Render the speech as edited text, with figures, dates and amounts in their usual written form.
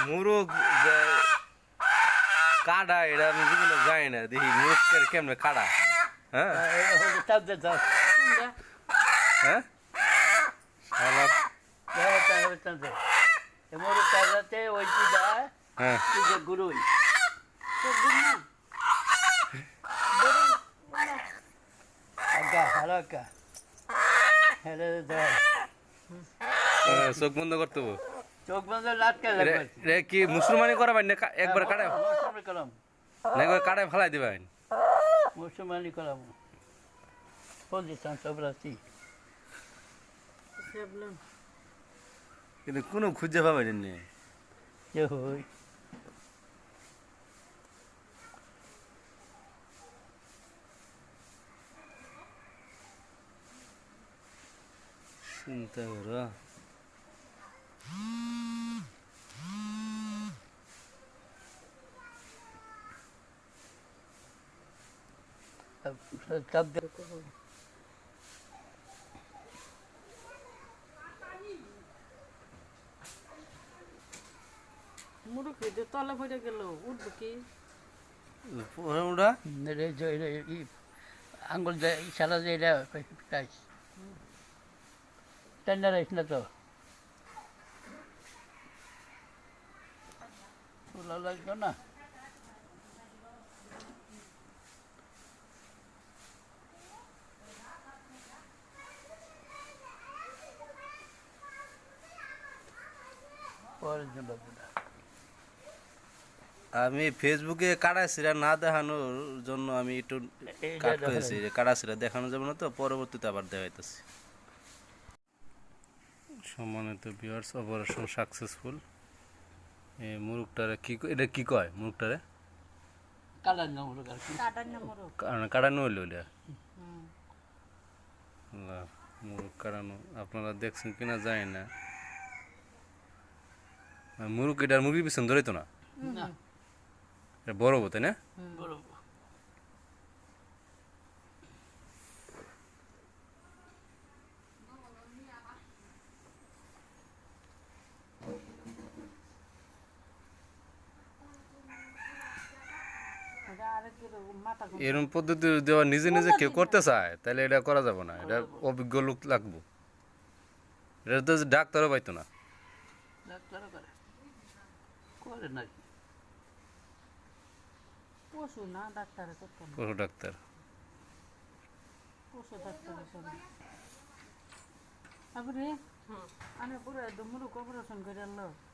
মুরগ কাটা এটা আমি জীবনে যাই না দেখি মুরগ কেমনে কাটা হ্যাঁ চাপ দে চাপ হ্যাঁ শালা, চাপ দে এমন কাজাতে ওই কি যায় হ্যাঁ এই যে গুরুই আজ্ঞা ভালো আজ্ঞা হ্যাঁ দেয় চোখ বন্ধ করতে হবে। চোখ বন্ধ লাটকে লাগবে রে কি মুসলমানি করাবেন না একবার কাটায় মুসলমানি করাম না একবার কাটায় ফেলাই দিবেন মুসলমানি করাম পজিশন সব রাখছি কিন্তু কোনো খুঁজে পাবেন না যে হই চিন্তা করো চাপ দে মুরুখ তলে পড়ে গেল উঠবো কি ওটা আঙ্গুল দেয় ইশারা দিয়ে এটা টেন্ডার আইস না তো তোলা লাগবে না পরের জন্য আমি ফেসবুকে কাটাছিরা না দেখানোর জন্য আমি একটু কাট করেছি কাটাছিরা দেখানো যাবে না তো পরবর্তীতে আবার দেখাইতেছি সম্মানিত ভিউয়ার্স অপারেশন সাকসেসফুল এই মুরগটারে কি এটা কি কয় মুরগটারে কালার না মুরগ আর কি কাটার না মুরুখ কাটানো হইলো এটা আল্লাহ, মুরগ কাটানো আপনারা দেখছেন কিনা যায় না মুরগ এটার মুরগির পিছন ধরে তো না না এটা বড় হবো তাই না বরাবর আরেক মাথা এরকম পদ্ধতি দেওয়া নিজে নিজে কেউ করতে চায় তাহলে এটা করা যাবে না এটা অভিজ্ঞ লোক লাগবো এটা তো ডাক্তারও পাইতো না ডাক্তারও করে করে নাকি পশু না ডাক্তারে করতো না পশু ডাক্তার পশু ডাক্তারে করে তারপরে আমি পুরো একদম মুরুখ অপারেশন করে আনলো